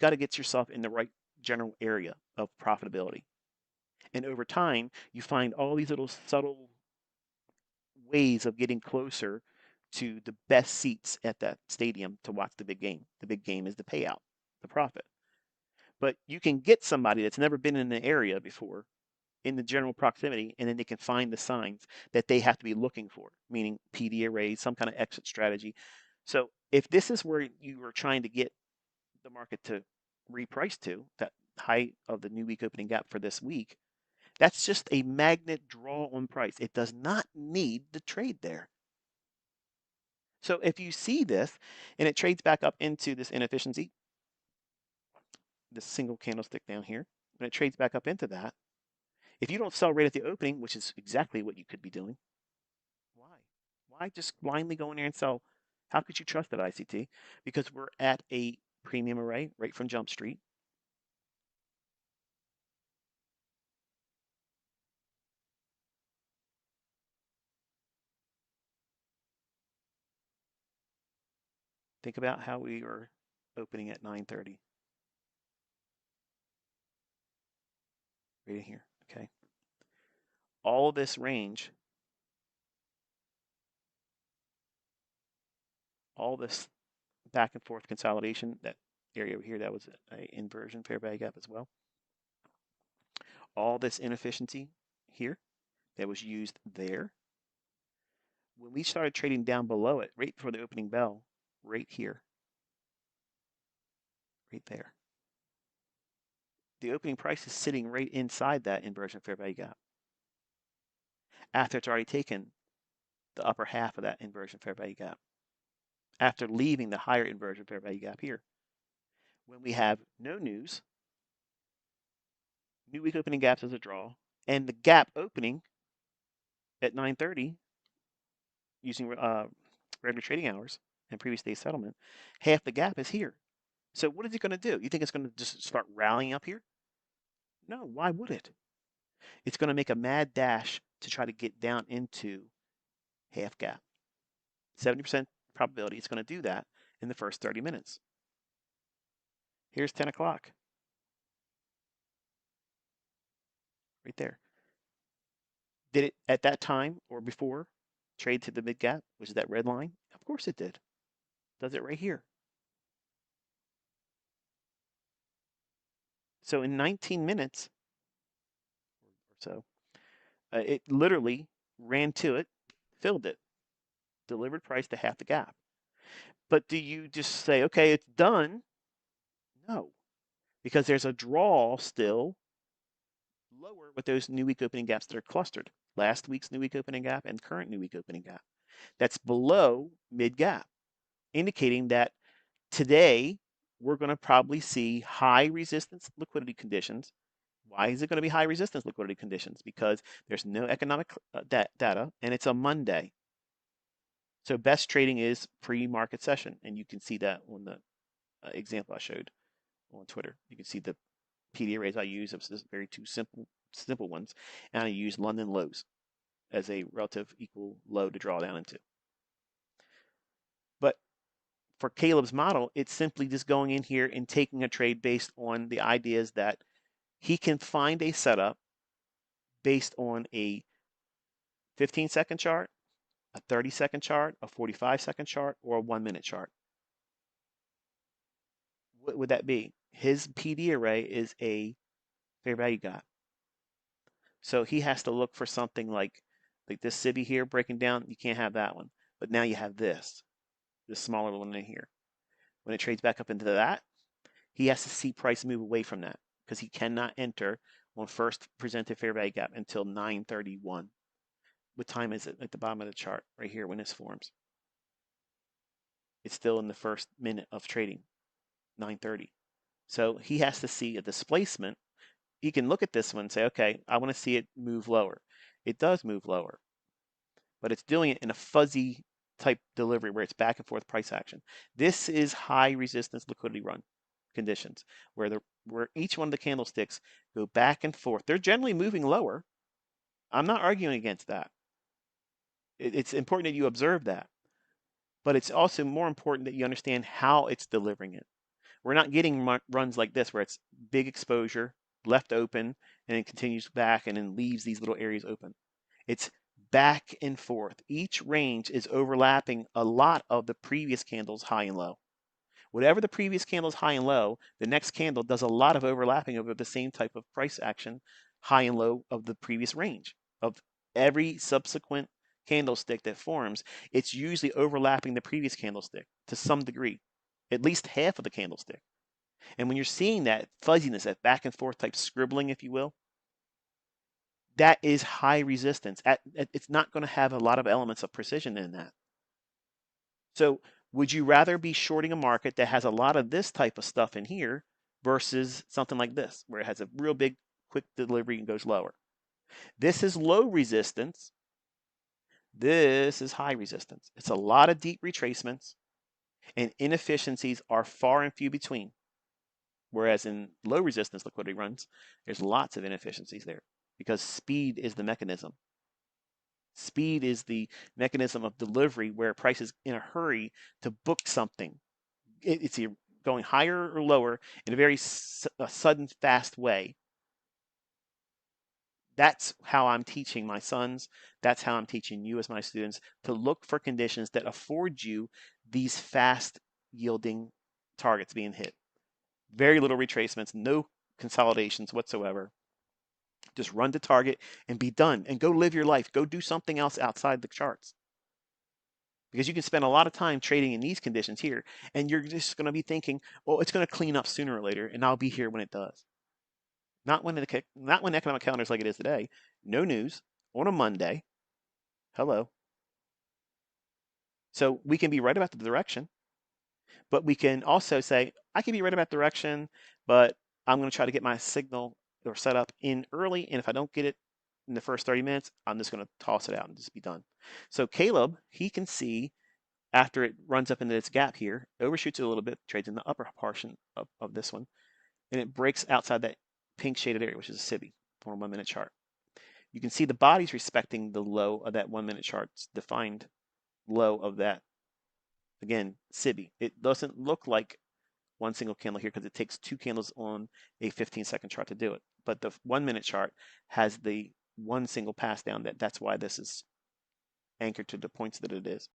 got to get yourself in the right general area of profitability. And over time, you find all these little subtle ways of getting closer to the best seats at that stadium to watch the big game. The big game is the payout, the profit. But you can get somebody that's never been in the area before in the general proximity, and then they can find the signs that they have to be looking for, meaning PD arrays, some kind of exit strategy. So if this is where you are trying to get the market to reprice to, that height of the new week opening gap for this week, that's just a magnet draw on price. It does not need the trade there. So if you see this and it trades back up into this inefficiency, this single candlestick down here, when it trades back up into that, if you don't sell right at the opening, which is exactly what you could be doing, why? Why just blindly go in there and sell? How could you trust that ICT? Because we're at a premium array right from Jump Street. Think about how we are opening at 9:30. Right in here, okay? All this range, all this back and forth consolidation, that area over here, that was an inversion fair value gap as well. All this inefficiency here that was used there. When we started trading down below it, right before the opening bell, right here, right there, the opening price is sitting right inside that inversion fair value gap after it's already taken the upper half of that inversion fair value gap, after leaving the higher inversion fair value gap here. When we have no news, new week opening gaps as a draw, and the gap opening at 9:30 using regular trading hours and previous day settlement, half the gap is here. So what is it going to do? You think it's going to just start rallying up here? No, why would it? It's going to make a mad dash to try to get down into half gap. 70% probability it's going to do that in the first 30 minutes. Here's 10 o'clock. Right there. Did it at that time or before trade to the mid gap, which is that red line? Of course it did. Does it right here. So in 19 minutes or so, it literally ran to it, filled it, delivered price to half the gap. But do you just say, okay, it's done? No, because there's a draw still lower with those new week opening gaps that are clustered. Last week's new week opening gap and current new week opening gap. That's below mid gap, indicating that today we're going to probably see high resistance liquidity conditions. Why is it going to be high resistance liquidity conditions? Because there's no economic data and it's a Monday. So best trading is pre-market session, and you can see that on the example I showed on Twitter. You can see the PD arrays I use. It's just very two simple ones, and I use London lows as a relative equal low to draw down into. But for Caleb's model, it's simply just going in here and taking a trade based on the ideas that he can find a setup based on a 15-second chart, a 30-second chart, a 45-second chart, or a 1-minute chart. What would that be? His PD array is a fair value gap. So he has to look for something like this Cibi here breaking down. You can't have that one. But now you have this smaller one in here. When it trades back up into that, he has to see price move away from that because he cannot enter on first presented fair value gap until 9:31. What time is it at the bottom of the chart right here when this forms? It's still in the first minute of trading, 9:30. So he has to see a displacement. He can look at this one and say, okay, I want to see it move lower. It does move lower, but it's doing it in a fuzzy type delivery where it's back and forth price action. This is high resistance liquidity run conditions where each one of the candlesticks go back and forth. They're generally moving lower. I'm not arguing against that. It's important that you observe that, but it's also more important that you understand how it's delivering it. We're not getting runs like this where it's big exposure, left open, and then continues back and then leaves these little areas open. It's back and forth. Each range is overlapping a lot of the previous candles high and low. Whatever the previous candle is high and low, the next candle does a lot of overlapping over the same type of price action, high and low of the previous range. Of every subsequent candlestick that forms, it's usually overlapping the previous candlestick to some degree, at least half of the candlestick. And when you're seeing that fuzziness, that back and forth type scribbling, if you will, that is high resistance. It's not going to have a lot of elements of precision in that. So would you rather be shorting a market that has a lot of this type of stuff in here versus something like this, where it has a real big quick delivery and goes lower? This is low resistance. This is high resistance. It's a lot of deep retracements, and inefficiencies are far and few between. Whereas in low resistance liquidity runs, there's lots of inefficiencies there because speed is the mechanism. Speed is the mechanism of delivery where a price is in a hurry to book something. It's going higher or lower in a very sudden, fast way. That's how I'm teaching my sons. That's how I'm teaching you as my students to look for conditions that afford you these fast yielding targets being hit. Very little retracements, no consolidations whatsoever. Just run to target and be done and go live your life. Go do something else outside the charts. Because you can spend a lot of time trading in these conditions here, and you're just going to be thinking, well, it's going to clean up sooner or later, and I'll be here when it does. Not when the economic calendar is like it is today. No news on a Monday. Hello. So we can be right about the direction, but we can also say, I can be right about direction, but I'm going to try to get my signal or setup in early, and if I don't get it in the first 30 minutes, I'm just going to toss it out and just be done. So Caleb, he can see after it runs up into its gap here, overshoots it a little bit, trades in the upper portion of this one, and it breaks outside that pink shaded area, which is a SIBI on a 1 minute chart. You can see the body's respecting the low of that 1 minute chart's defined low of that, again, SIBI. It doesn't look like one single candle here because it takes 2 candles on a 15-second chart to do it. But the 1 minute chart has the one single pass down. That's why this is anchored to the points that it is.